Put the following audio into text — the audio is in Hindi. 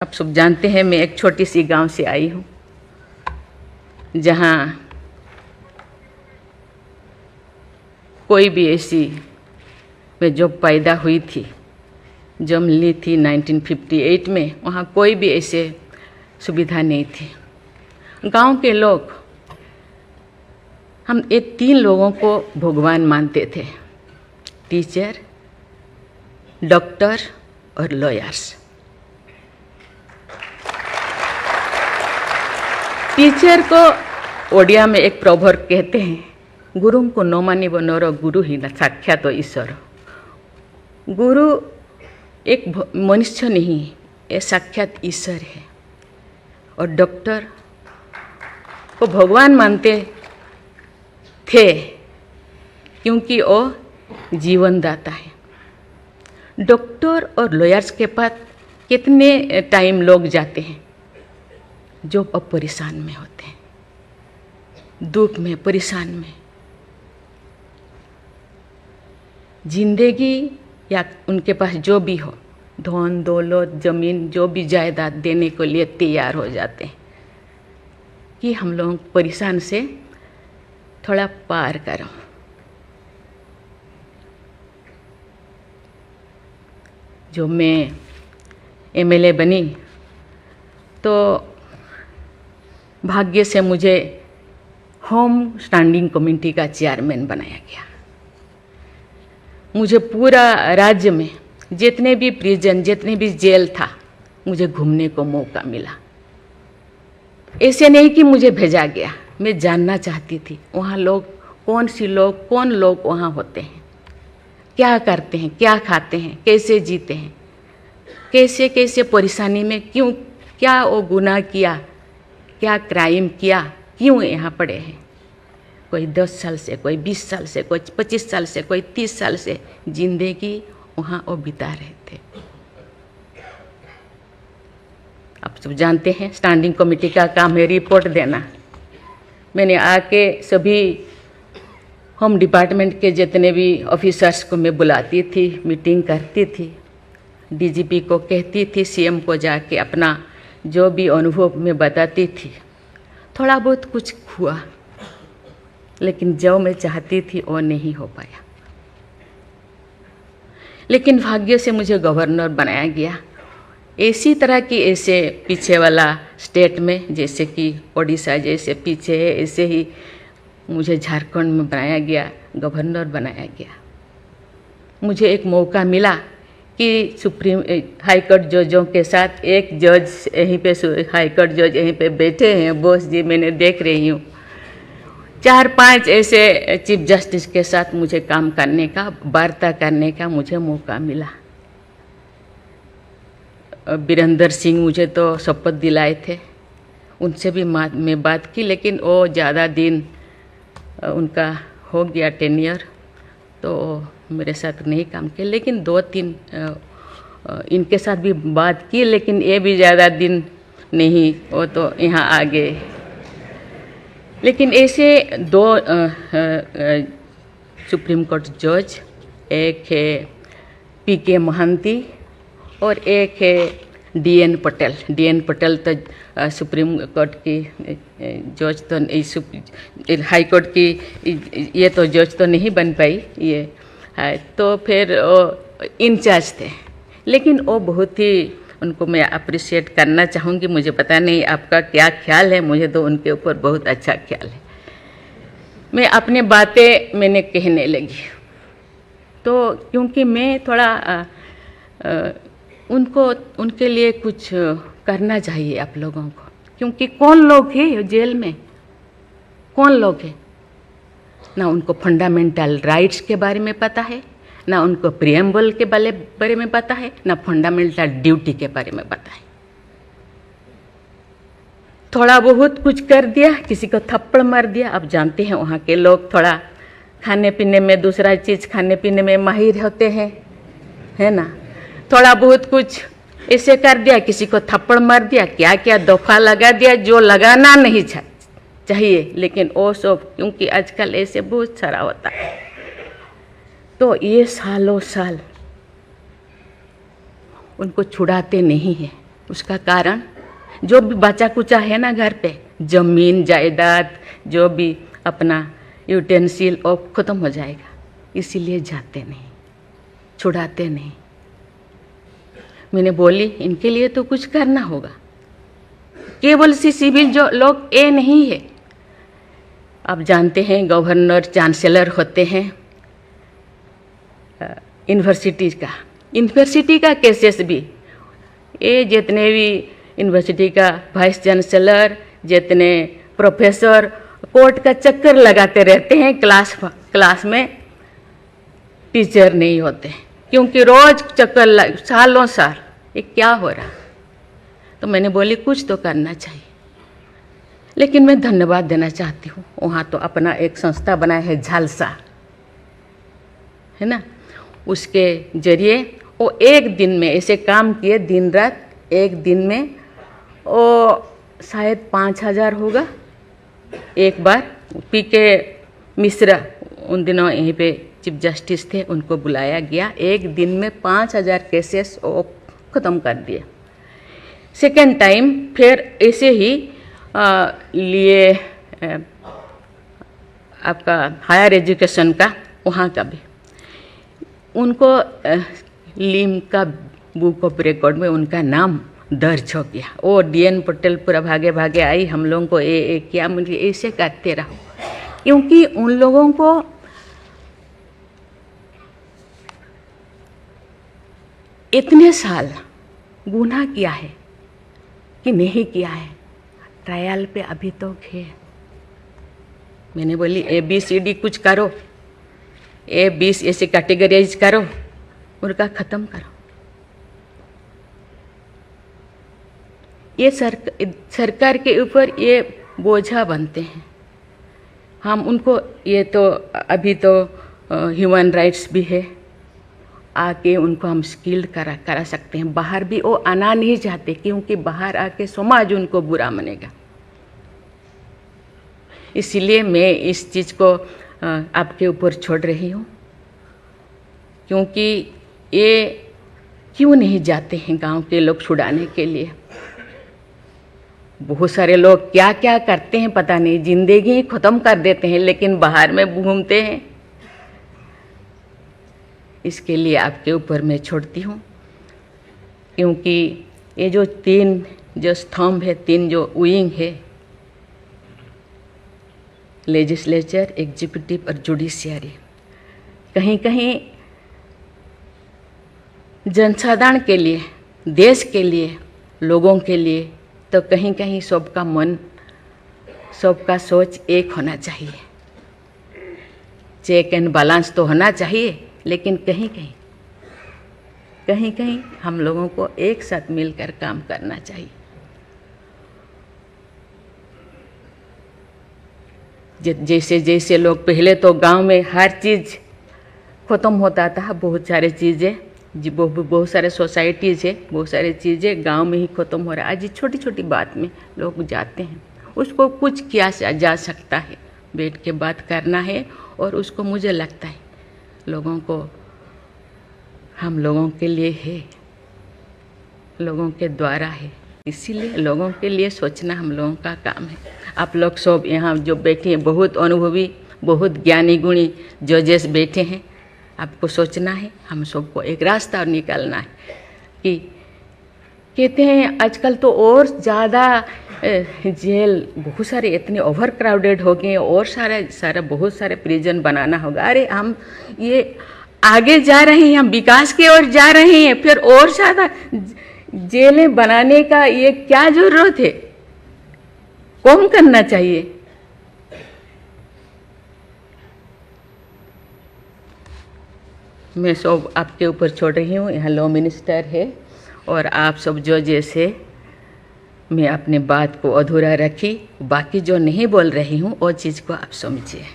आप सब जानते हैं मैं एक छोटी सी गांव से आई हूँ जहाँ कोई भी ऐसी मैं जब पैदा हुई थी, जन्म ली थी 1958 में, वहाँ कोई भी ऐसे सुविधा नहीं थी। गांव के लोग हम ये 3 लोगों को भगवान मानते थे, टीचर, डॉक्टर और लॉयर्स। टीचर को ओडिया में एक प्रोवर्ब कहते हैं, गुरुम को नो मानिबो नरो गुरु ही न साक्षात ईश्वर। गुरु एक मनुष्य नहीं, ये साक्षात ईश्वर है। और डॉक्टर को भगवान मानते थे क्योंकि वो जीवन दाता है। डॉक्टर और लॉयर्स के पास कितने टाइम लोग जाते हैं जो अब परेशान में होते हैं, दुख में, परेशान में। जिंदगी या उनके पास जो भी हो, धन दौलत, जमीन, जो भी जायदाद देने के लिए तैयार हो जाते हैं कि हम लोग परेशान से थोड़ा पार करो। जो मैं एमएलए बनी तो भाग्य से मुझे होम स्टैंडिंग कमेटी का चेयरमैन बनाया गया। मुझे पूरा राज्य में जितने भी प्रिजन, जितने भी जेल था, मुझे घूमने को मौका मिला। ऐसे नहीं कि मुझे भेजा गया, मैं जानना चाहती थी वहाँ लोग कौन लोग वहाँ होते हैं, क्या करते हैं, क्या खाते हैं, कैसे जीते हैं, कैसे कैसे परेशानी में, क्यों, क्या वो गुनाह किया, क्या क्राइम किया, क्यों यहाँ पड़े हैं। कोई 10 साल से, कोई 20 साल से, कोई 25 साल से, कोई 30 साल से जिंदगी वहाँ वो बिता रहे थे। आप सब जानते हैं स्टैंडिंग कमेटी का काम है रिपोर्ट देना। मैंने आके सभी होम डिपार्टमेंट के जितने भी ऑफिसर्स को मैं बुलाती थी, मीटिंग करती थी, डीजीपी को कहती थी, सीएम को जाके अपना जो भी अनुभव मैं बताती थी। थोड़ा बहुत कुछ हुआ, लेकिन जो मैं चाहती थी वो नहीं हो पाया। लेकिन भाग्य से मुझे गवर्नर बनाया गया। इसी तरह की ऐसे पीछे वाला स्टेट में, जैसे कि ओडिशा जैसे पीछे है, ऐसे ही मुझे झारखंड में बनाया गया, गवर्नर बनाया गया। मुझे एक मौका मिला कि सुप्रीम हाई कोर्ट जजों के साथ एक जज यहीं पे, हाई कोर्ट जज यहीं पे बैठे हैं, बोस जी, मैंने देख रही हूँ। 4-5 ऐसे चीफ जस्टिस के साथ मुझे काम करने का, वार्ता करने का मुझे मौका मिला। वीरेंद्र सिंह मुझे तो शपथ दिलाए थे, उनसे भी मैं बात की, लेकिन वो ज़्यादा दिन उनका हो गया टेन्योर, तो मेरे साथ नहीं काम किया। लेकिन 2-3 इनके साथ भी बात की, लेकिन ये भी ज़्यादा दिन नहीं, वो तो यहाँ आ गए। लेकिन ऐसे 2 सुप्रीम कोर्ट जज, एक है पीके महांती और एक है डीएन पटेल। डीएन पटेल तो सुप्रीम कोर्ट की जज तो, हाई कोर्ट की ये तो जज तो नहीं बन पाई ये है, तो फिर वो इंचार्ज थे। लेकिन वो बहुत ही, उनको मैं अप्रिशिएट करना चाहूँगी। मुझे पता नहीं आपका क्या ख्याल है, मुझे तो उनके ऊपर बहुत अच्छा ख्याल है। मैं अपनी बातें मैंने कहने लगी, तो क्योंकि मैं थोड़ा उनके लिए कुछ करना चाहिए आप लोगों को, क्योंकि कौन लोग हैं जेल में, कौन लोग हैं, ना उनको फंडामेंटल राइट्स के बारे में पता है, ना उनको प्रिएम्बल के बारे में पता है, ना फंडामेंटल ड्यूटी के बारे में पता है। थोड़ा बहुत कुछ कर दिया, किसी को थप्पड़ मार दिया। आप जानते हैं वहाँ के लोग थोड़ा खाने पीने में, दूसरा चीज़ खाने पीने में माहिर होते हैं, है ना। थोड़ा बहुत कुछ ऐसे कर दिया, किसी को थप्पड़ मार दिया, क्या क्या दफा लगा दिया जो लगाना नहीं चाहिए। लेकिन वो सब, क्योंकि आजकल ऐसे बहुत सारा होता है, तो ये सालों साल उनको छुड़ाते नहीं हैं। उसका कारण जो भी बचा कुचा है ना घर पे, जमीन जायदाद जो भी अपना यूटेंसिल और ख़त्म हो जाएगा, इसीलिए जाते नहीं, छुड़ाते नहीं। मैंने बोली इनके लिए तो कुछ करना होगा। केवल सी सिविल जो लोग ये नहीं है, आप जानते हैं गवर्नर चांसलर होते हैं यूनिवर्सिटी का केसेस भी, ये जितने भी यूनिवर्सिटी का वाइस चांसलर, जितने प्रोफेसर कोर्ट का चक्कर लगाते रहते हैं, क्लास में टीचर नहीं होते, क्योंकि रोज चक्कर सालों साल, ये क्या हो रहा। तो मैंने बोली कुछ तो करना चाहिए। लेकिन मैं धन्यवाद देना चाहती हूँ, वहाँ तो अपना एक संस्था बनाया है झालसा, है ना, उसके जरिए वो एक दिन में ऐसे काम किए, दिन रात, एक दिन में वो शायद 5,000 होगा। एक बार पीके मिश्रा उन दिनों यहीं पे चीफ जस्टिस थे, उनको बुलाया गया, एक दिन में 5,000 केसेस वो ख़त्म कर दिए। सेकेंड टाइम फिर ऐसे ही लिए आपका हायर एजुकेशन का, वहाँ का भी उनको लीम का बुक ऑफ रिकॉर्ड में उनका नाम दर्ज हो गया। वो DN पटेल पूरा भागे भागे आई, हम लोगों को ये किया, मुझे ऐसे करते रहो, क्योंकि उन लोगों को इतने साल गुनाह किया है कि नहीं किया है, ट्रायल पे अभी तो है। मैंने बोली ABCD कुछ करो, A20 ऐसे कैटेगराइज करो, उनका ख़त्म करो। ये सरकार के ऊपर ये बोझा बनते हैं। हम उनको, ये तो अभी तो ह्यूमन राइट्स भी है, आके उनको हम स्किल्ड करा सकते हैं। बाहर भी वो आना नहीं चाहते, क्योंकि बाहर आके समाज उनको बुरा मानेगा। इसीलिए मैं इस चीज़ को आपके ऊपर छोड़ रही हूँ, क्योंकि ये क्यों नहीं जाते हैं गांव के लोग छुड़ाने के लिए। बहुत सारे लोग क्या क्या करते हैं पता नहीं, जिंदगी ही ख़त्म कर देते हैं, लेकिन बाहर में घूमते हैं। इसके लिए आपके ऊपर मैं छोड़ती हूँ, क्योंकि ये जो 3 जो स्तंभ है, 3 जो विंग है, लेजिस्लेचर, एग्जीक्यूटिव और जुडिशियरी, कहीं कहीं जनसाधारण के लिए, देश के लिए, लोगों के लिए, तो कहीं कहीं सबका मन, सबका सोच एक होना चाहिए। चेक एंड बैलेंस तो होना चाहिए, लेकिन कहीं कहीं हम लोगों को एक साथ मिलकर काम करना चाहिए। जैसे जैसे लोग, पहले तो गांव में हर चीज़ ख़त्म होता था, बहुत सारे चीज़ें, बहुत सारे सोसाइटीज़ है, बहुत सारी चीज़ें गांव में ही ख़त्म हो रहा है। आज छोटी छोटी बात में लोग जाते हैं, उसको कुछ किया जा सकता है, बैठ के बात करना है। और उसको मुझे लगता है लोगों को, हम लोगों के लिए है, लोगों के द्वारा है, इसीलिए लोगों के लिए सोचना हम लोगों का काम है। आप लोग सब यहाँ जो बैठे हैं, बहुत अनुभवी, बहुत ज्ञानी गुणी जजेस बैठे हैं, आपको सोचना है, हम सबको एक रास्ता निकालना है। कि कहते हैं आजकल तो और ज़्यादा जेल, बहुत सारे इतने ओवर क्राउडेड हो गए, और सारा बहुत सारे प्रिजन बनाना होगा। अरे हम ये आगे जा रहे हैं, हम विकास की ओर जा रहे हैं, फिर और ज़्यादा जेलें बनाने का ये क्या ज़रूरत है? कम करना चाहिए। मैं सब आपके ऊपर छोड़ रही हूँ। यहाँ लॉ मिनिस्टर है और आप सब जो जैसे, मैं अपने बात को अधूरा रखी, बाकी जो नहीं बोल रही हूँ वो चीज़ को आप समझिए।